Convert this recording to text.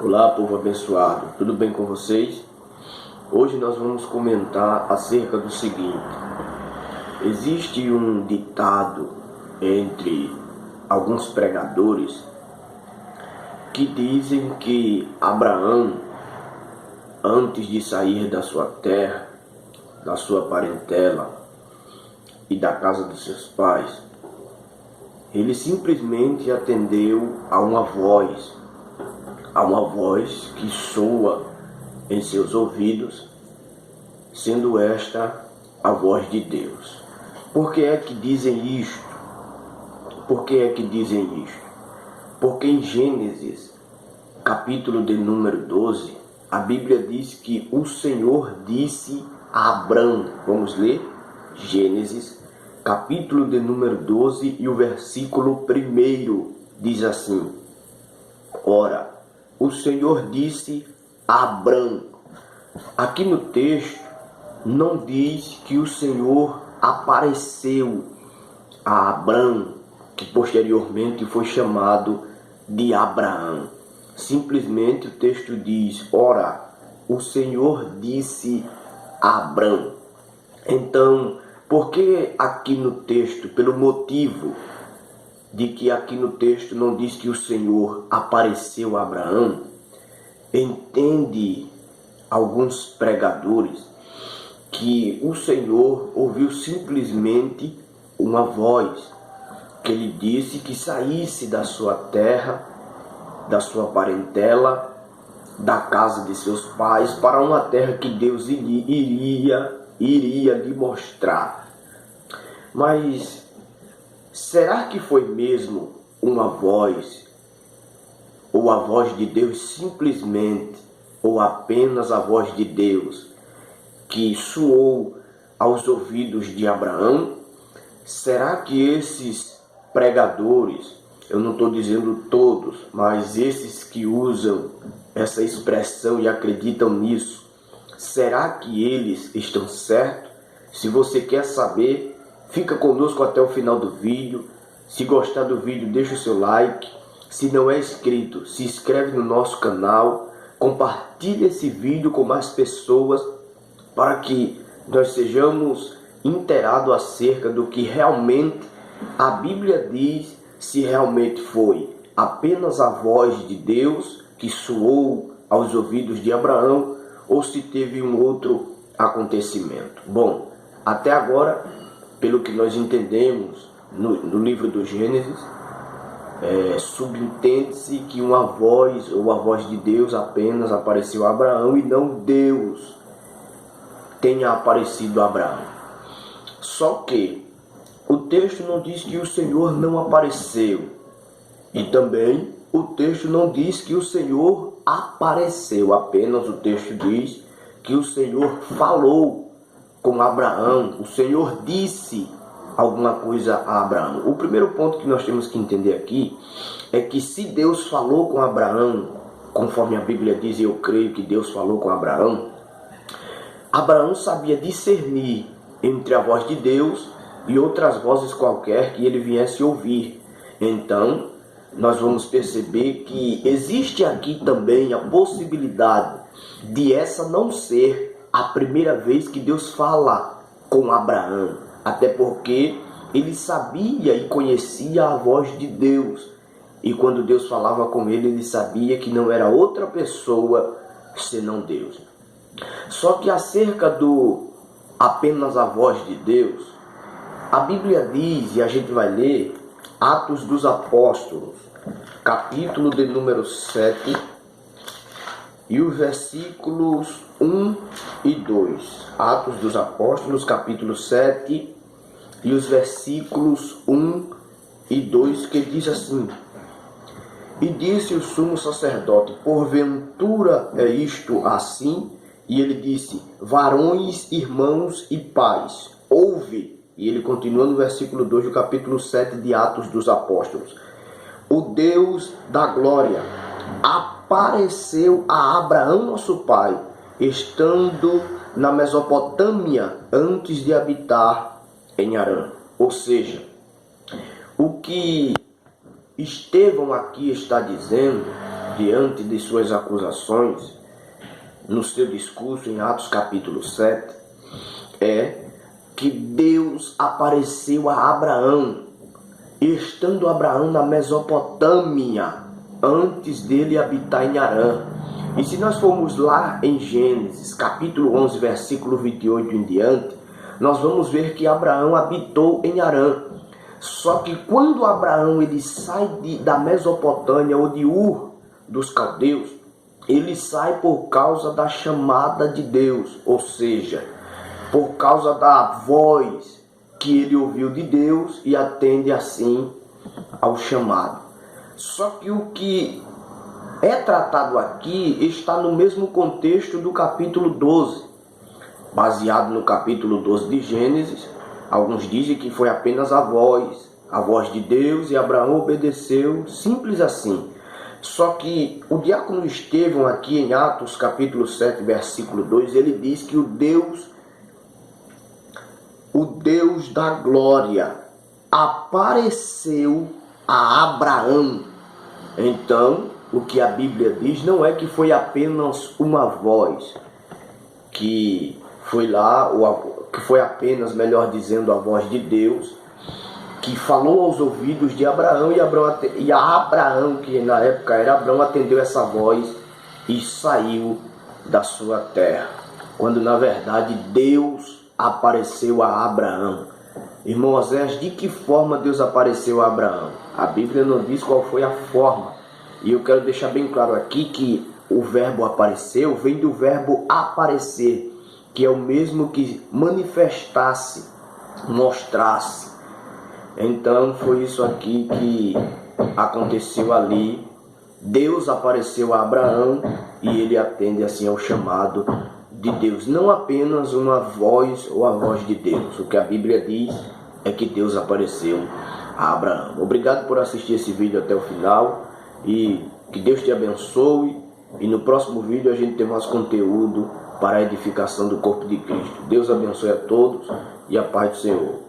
Olá, povo abençoado, tudo bem com vocês? Hoje nós vamos comentar acerca do seguinte: existe um ditado entre alguns pregadores que dizem que Abraão, antes de sair da sua terra, da sua parentela e da casa dos seus pais, ele simplesmente atendeu a uma voz que soa em seus ouvidos, sendo esta a voz de Deus. Por que é que dizem isto? Porque em Gênesis, capítulo de número 12, a Bíblia diz que o Senhor disse a Abrão. Vamos ler? Gênesis, capítulo de número 12 e o versículo 1 diz assim: Ora, o Senhor disse a Abrão. Aqui no texto não diz que o Senhor apareceu a Abrão, que posteriormente foi chamado de Abraão. Simplesmente o texto diz: ora, o Senhor disse a Abrão. Então, por que aqui no texto, pelo motivo de que aqui no texto não diz que o Senhor apareceu a Abraão, entende alguns pregadores que o Senhor ouviu simplesmente uma voz que lhe disse que saísse da sua terra, da sua parentela, da casa de seus pais, para uma terra que Deus iria lhe mostrar. Mas será que foi mesmo uma voz, ou a voz de Deus simplesmente, ou apenas a voz de Deus, que soou aos ouvidos de Abraão? Será que esses pregadores, eu não estou dizendo todos, mas esses que usam essa expressão e acreditam nisso, será que eles estão certos? Se você quer saber, fica conosco até o final do vídeo. Se gostar do vídeo, deixa o seu like. Se não é inscrito, se inscreve no nosso canal. Compartilhe esse vídeo com mais pessoas para que nós sejamos inteirados acerca do que realmente a Bíblia diz, se realmente foi apenas a voz de Deus que soou aos ouvidos de Abraão ou se teve um outro acontecimento. Bom, até agora, pelo que nós entendemos no livro do Gênesis, subentende-se que uma voz ou a voz de Deus apenas apareceu a Abraão e não Deus tenha aparecido a Abraão. Só que o texto não diz que o Senhor não apareceu, e também o texto não diz que o Senhor apareceu, apenas o texto diz que o Senhor falou com Abraão, o Senhor disse alguma coisa a Abraão. O primeiro ponto que nós temos que entender aqui é que se Deus falou com Abraão, conforme a Bíblia diz, e eu creio que Deus falou com Abraão, Abraão sabia discernir entre a voz de Deus e outras vozes qualquer que ele viesse ouvir. Então, nós vamos perceber que existe aqui também a possibilidade de essa não ser a primeira vez que Deus fala com Abraão, até porque ele sabia e conhecia a voz de Deus, e quando Deus falava com ele, ele sabia que não era outra pessoa senão Deus. Só que acerca do apenas a voz de Deus, a Bíblia diz, e a gente vai ler, Atos dos Apóstolos, capítulo de número 7, e os versículos 1 e 2. Atos dos Apóstolos, capítulo 7, e os versículos 1 e 2, que diz assim: E disse o sumo sacerdote: porventura é isto assim? E ele disse: varões, irmãos e pais, ouve. E ele continua no versículo 2 do capítulo 7 de Atos dos Apóstolos: o Deus da glória apareceu a Abraão, nosso pai, estando na Mesopotâmia, antes de habitar em Harã. Ou seja, o que Estevão aqui está dizendo, diante de suas acusações, no seu discurso em Atos capítulo 7, é que Deus apareceu a Abraão, estando Abraão na Mesopotâmia, antes dele habitar em Harã. E se nós formos lá em Gênesis, capítulo 11, versículo 28 em diante, nós vamos ver que Abraão habitou em Harã. Só que quando Abraão ele sai da Mesopotâmia ou de Ur dos Caldeus, ele sai por causa da chamada de Deus, ou seja, por causa da voz que ele ouviu de Deus e atende assim ao chamado. Só que o que é tratado aqui está no mesmo contexto do capítulo 12, baseado no capítulo 12 de Gênesis. Alguns dizem que foi apenas a voz de Deus, e Abraão obedeceu, simples assim. Só que o diácono Estevão aqui em Atos capítulo 7, versículo 2, ele diz que o Deus da glória apareceu a Abraão. Então, o que a Bíblia diz não é que foi apenas uma voz, que foi lá, que foi apenas, melhor dizendo, a voz de Deus, que falou aos ouvidos de Abraão, e Abraão, que na época era Abraão, atendeu essa voz e saiu da sua terra. Quando na verdade Deus apareceu a Abraão. Irmão Osés, de que forma Deus apareceu a Abraão? A Bíblia não diz qual foi a forma. E eu quero deixar bem claro aqui que o verbo apareceu vem do verbo aparecer, que é o mesmo que manifestasse, mostrasse. Então foi isso aqui que aconteceu ali. Deus apareceu a Abraão e ele atende assim ao chamado de Deus. Não apenas uma voz ou a voz de Deus. O que a Bíblia diz é que Deus apareceu a Abraão. Obrigado por assistir esse vídeo até o final. E que Deus te abençoe. E no próximo vídeo a gente tem mais conteúdo para a edificação do corpo de Cristo. Deus abençoe a todos e a paz do Senhor.